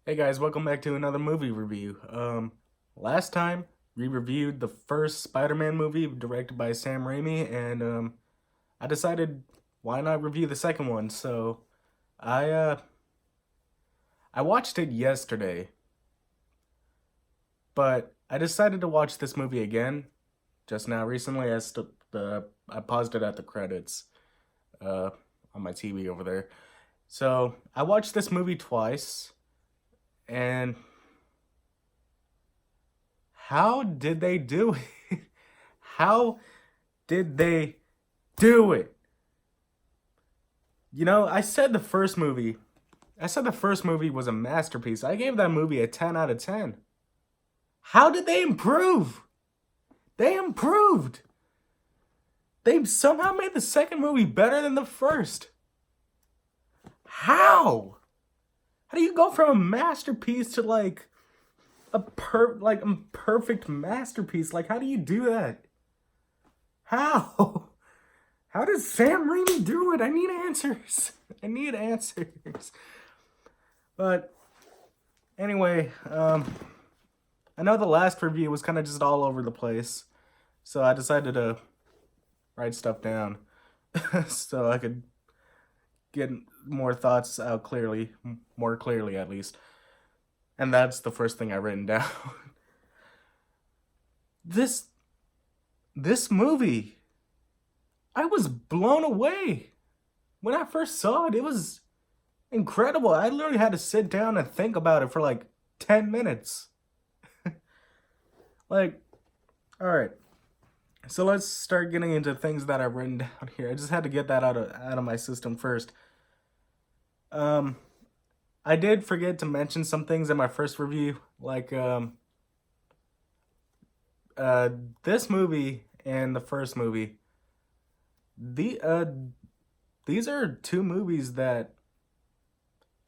Hey guys, welcome back to another movie review. Last time we reviewed the first Spider-Man movie directed by Sam Raimi, and I decided why not review the second one. So I uh, I watched it yesterday, but I decided to watch this movie again just now recently. I paused it at the credits uh, on my TV over there. So I watched this movie twice, and how did they do it? How did they do it? I said the first movie was a masterpiece. I gave that movie a 10 out of 10. How did they improve? They improved. They somehow made the second movie better than the first. How? How do you go from a masterpiece to like a perfect masterpiece? Like how do you do that? How? How does Sam Raimi do it? I need answers. I need answers. But anyway, I know the last review was kind of just all over the place, so I decided to write stuff down so I could get more thoughts out clearly, more clearly at least. And that's the first thing I written down. this this movie, I was blown away. When I first saw it, it was incredible. I literally had to sit down and think about it for like 10 minutes. Like, all right. So let's start getting into things that I've written down here. I just had to get that out of my system first. Um, I did forget to mention some things in my first review, like uh, this movie and the first movie. The these are two movies that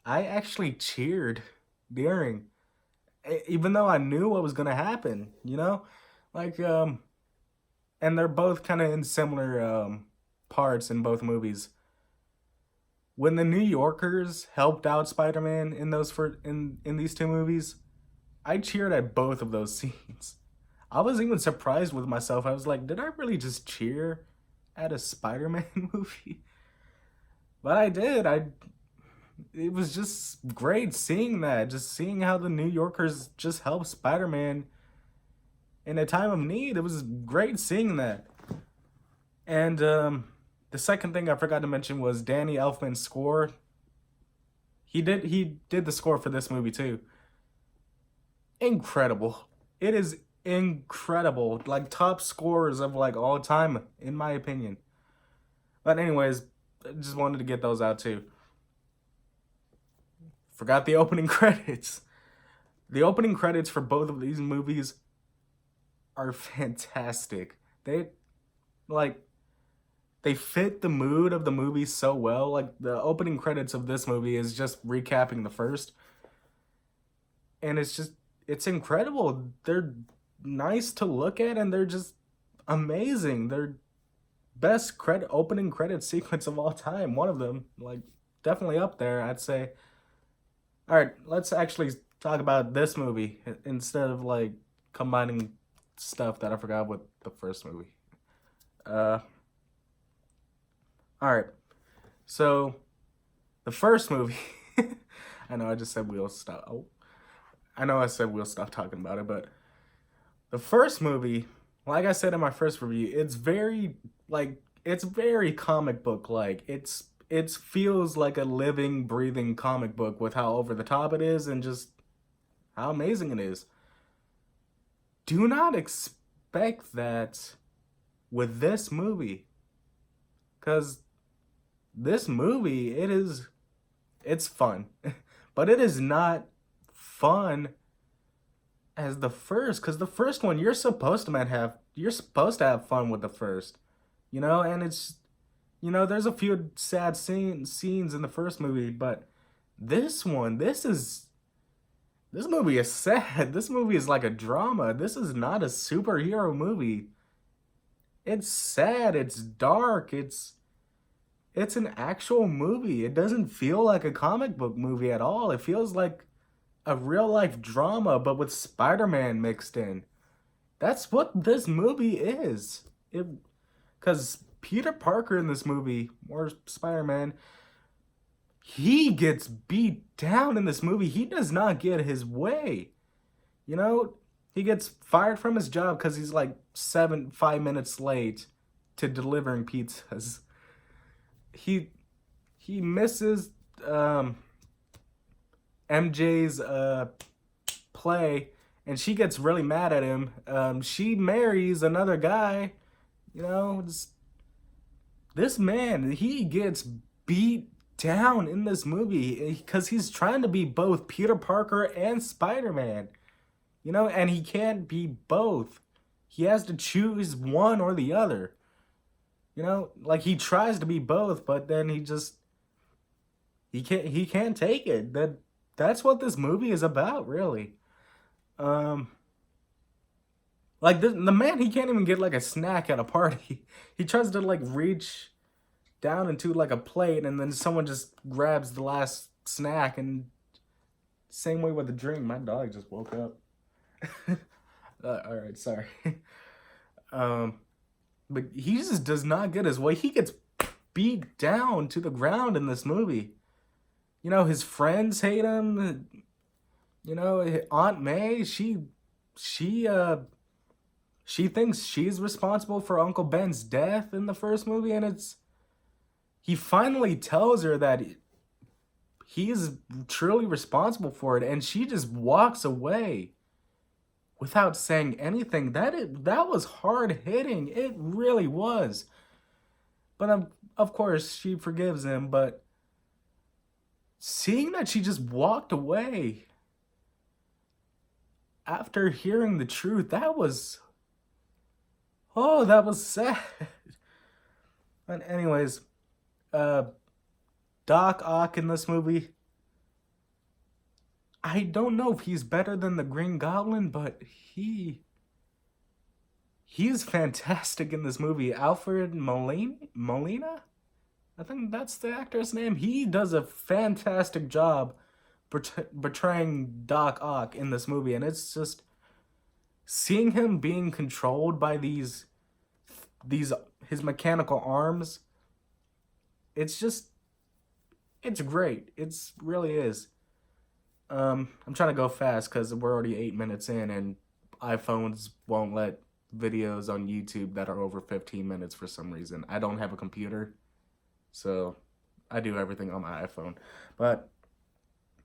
I actually cheered during, even though I knew what was gonna happen. Like and they're both kind of in similar parts in both movies. When the New Yorkers helped out Spider-Man in in these two movies, I cheered at both of those scenes. I was even surprised with myself. I was like, did I really just cheer at a Spider-Man movie? But I did. It was just great seeing that. Just seeing how the New Yorkers just helped Spider-Man in a time of need. It was great seeing that. And the second thing I forgot to mention was Danny Elfman's score. He did the score for this movie too. Incredible. It is incredible. Like top scores of like all time in my opinion. But anyways, I just wanted to get those out too. Forgot the opening credits. The opening credits for both of these movies are fantastic. Like they fit the mood of the movie so well. Like the opening credits of this movie is just recapping the first, and it's incredible. They're nice to look at, and they're just amazing. They're best credit opening credit sequence of all time. One of them, like definitely up there, I'd say. All right, let's actually talk about this movie instead of like combining stuff that I forgot with the first movie. Uh, all right. So the first movie, I know I just said we'll stop. Oh, I know I said we'll stop talking about it, but the first movie, like I said in my first review, it's very comic book like. It feels like a living, breathing comic book with how over the top it is and just how amazing it is. Do not expect that with this movie, because this movie it's fun, but it is not fun as the first, because the first one you're supposed to have fun with the first, and there's a few sad scenes in the first movie, but this one, this movie is sad. This movie is like a drama. This is not a superhero movie. It's sad, it's dark, it's an actual movie. It doesn't feel like a comic book movie at all. It feels like a real life drama, but with Spider-Man mixed in. That's what this movie is. It because Peter Parker in this movie, or Spider-Man, he gets beat down in this movie. He does not get his way. You know, he gets fired from his job because he's like 5 minutes late to delivering pizzas. He he misses MJ's play, and she gets really mad at him. She marries another guy. You know, this man, he gets beat down in this movie because he's trying to be both Peter Parker and Spider-Man. You know, and he can't be both. He has to choose one or the other. You know, like he tries to be both, but then he can't take it. That's what this movie is about, really. Um like the man, he can't even get like a snack at a party. He tries to like reach down into like a plate, and then someone just grabs the last snack. And same way with the drink. My dog just woke up. All right, sorry. um but he just does not get his way. He gets beat down to the ground in this movie. You know, his friends hate him. You know, Aunt May, she uh she thinks she's responsible for Uncle Ben's death in the first movie, and he finally tells her that he's truly responsible for it, and she just walks away without saying anything. That was hard hitting. It really was. But of course she forgives him, but seeing that she just walked away after hearing the truth, that was sad. But anyways, uh Doc Ock in this movie, I don't know if he's better than the Green Goblin, but he's fantastic in this movie. Alfred Molina? I think that's the actor's name. He does a fantastic job portraying Doc Ock in this movie, and it's just seeing him being controlled by these his mechanical arms. It's great. It's really is. I'm trying to go fast because we're already 8 minutes in, and iPhones won't let videos on YouTube that are over 15 minutes for some reason. I don't have a computer, so I do everything on my iPhone. But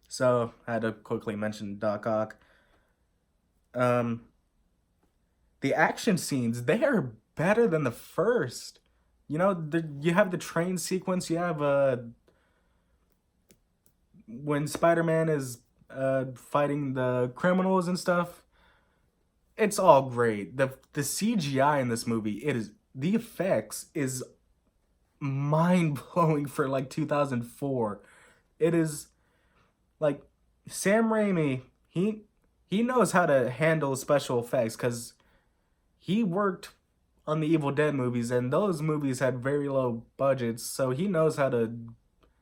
so I had to quickly mention Doc Ock. Um, the action scenes, they are better than the first. You know, you have the train sequence. You have when Spider-Man is fighting the criminals and stuff. It's all great. The CGI in this movie, the effects is mind blowing for like 2004. It is like Sam Raimi. He knows how to handle special effects because he worked on the Evil Dead movies, and those movies had very low budgets, so he knows how to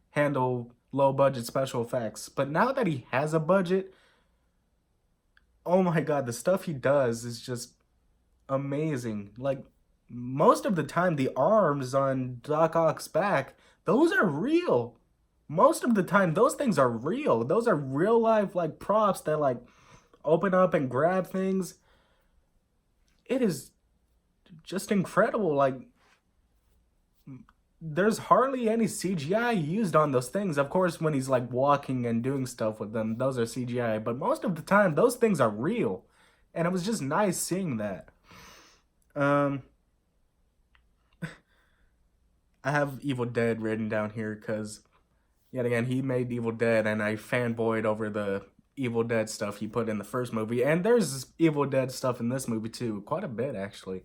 handle low budget special effects. But now that he has a budget, oh my god, the stuff he does is just amazing. Like, most of the time, the arms on Doc Ock's back, those are real. Most of the time, those things are real. Those are real life, like, props that, like, open up and grab things. It is just incredible. Like, there's hardly any CGI used on those things. Of course, when he's like walking and doing stuff with them, those are CGI. But most of the time, those things are real. And it was just nice seeing that. Um, I have Evil Dead written down here because, yet again, he made Evil Dead, and I fanboyed over the Evil Dead stuff he put in the first movie. And there's Evil Dead stuff in this movie too. Quite a bit, actually.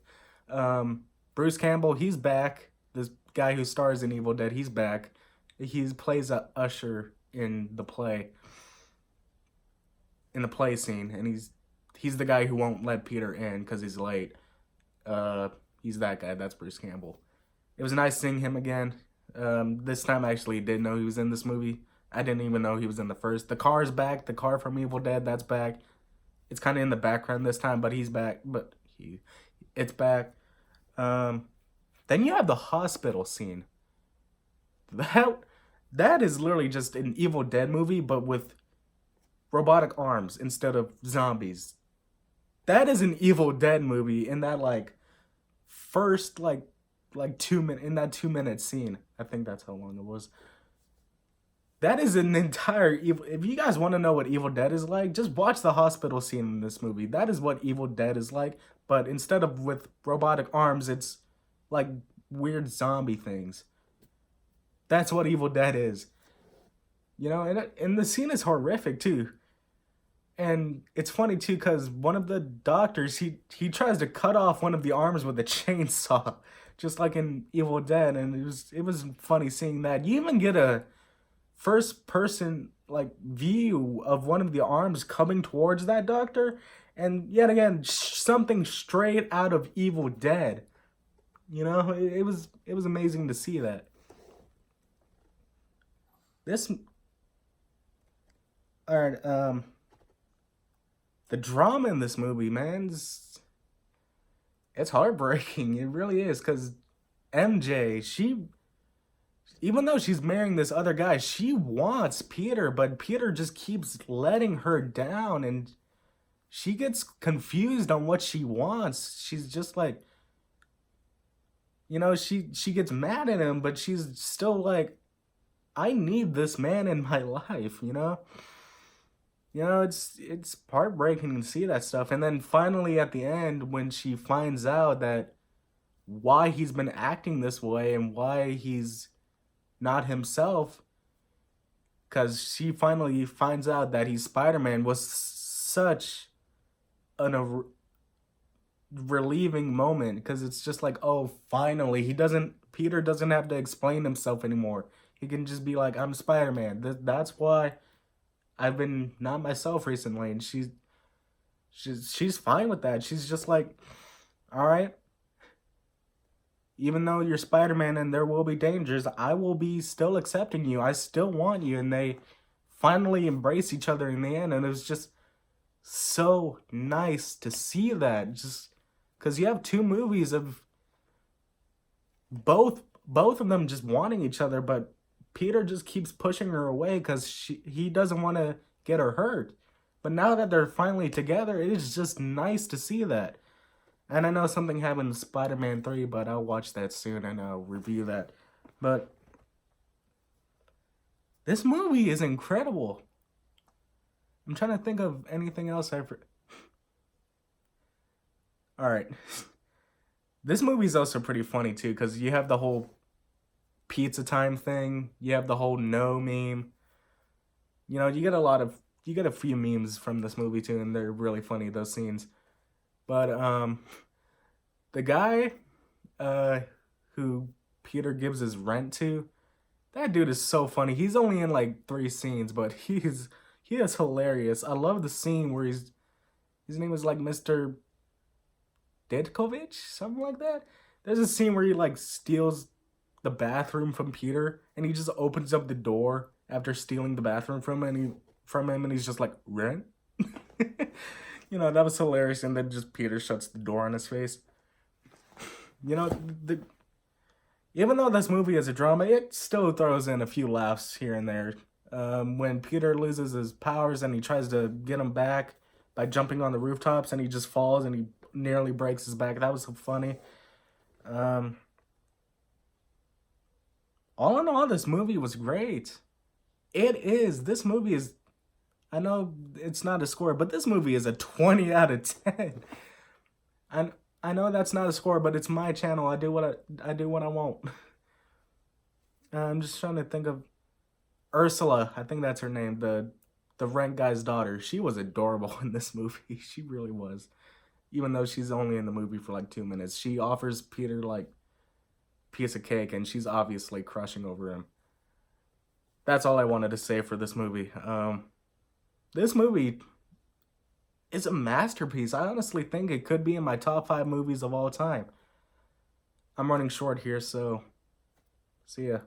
Bruce Campbell, he's back. This guy who stars in Evil Dead, he's back. He plays a usher in the play scene, and he's the guy who won't let Peter in because he's late. He's that guy. That's Bruce Campbell. It was nice seeing him again. This time I actually didn't know he was in this movie. I didn't even know he was in the first. The car's back. The car from Evil Dead, that's back. It's kind of in the background this time, but he's back. It's back. Um, then you have the hospital scene. That that is literally just an Evil Dead movie, but with robotic arms instead of zombies. That is an Evil Dead movie in that like first like 2 minute in that 2 minute scene. I think that's how long it was. That is an entire evil. If you guys want to know what Evil Dead is like, just watch the hospital scene in this movie. That is what Evil Dead is like, but instead of with robotic arms, it's like weird zombie things. That's what Evil Dead is. And the scene is horrific too. And it's funny too because one of the doctors he tries to cut off one of the arms with a chainsaw, just like in Evil Dead, and it was funny seeing that. You even get a first person like view of one of the arms coming towards that doctor, and yet again something straight out of Evil Dead. It was amazing to see that. This all right. The drama in this movie, man, it's heartbreaking. It really is, because MJ, even though she's marrying this other guy, she wants Peter, but Peter just keeps letting her down, and she gets confused on what she wants. She's just like, she gets mad at him, but she's still like, I need this man in my life, it's heartbreaking to see that stuff. And then finally at the end, when she finds out that why he's been acting this way and why he's not himself, because she finally finds out that he's Spider-Man, was such a relieving moment, because it's just like, oh, finally, Peter doesn't have to explain himself anymore. He can just be like, I'm Spider-Man. That's why I've been not myself recently, and she's fine with that. She's just like, all right, even though you're Spider-Man and there will be dangers, I will be still accepting you. I still want you. And they finally embrace each other in the end, and it was just so nice to see that. Just because you have two movies of both of them just wanting each other, but Peter just keeps pushing her away because he doesn't want to get her hurt. But now that they're finally together, it is just nice to see that. And I know something happened in Spider-Man 3, but I'll watch that soon and I'll review that. But this movie is incredible. I'm trying to think of anything else Alright. This movie's also pretty funny too, because you have the whole pizza time thing. You have the whole no meme. You get a few memes from this movie too, and they're really funny, those scenes. But the guy who Peter gives his rent to, that dude is so funny. He's only in like 3 scenes, but he is hilarious. I love the scene where his name is like Mr. Ditkovich, something like that. There's a scene where he like steals the bathroom from Peter, and he just opens up the door after stealing the bathroom from him, and he's just like, rent? That was hilarious, and then just Peter shuts the door on his face. Even though this movie is a drama, it still throws in a few laughs here and there. When Peter loses his powers and he tries to get them back by jumping on the rooftops, and he just falls and he nearly breaks his back. That was so funny. All in all, this movie was great. This movie is, I know it's not a score, but this movie is a 20 out of 10. And I know that's not a score, but it's my channel. I do what I want. I'm just trying to think of Ursula. I think that's her name. The rent guy's daughter. She was adorable in this movie. She really was. Even though she's only in the movie for like 2 minutes, she offers Peter like piece of cake, and she's obviously crushing over him. That's all I wanted to say for this movie. This movie is a masterpiece. I honestly think it could be in my top 5 movies of all time. I'm running short here, so see ya.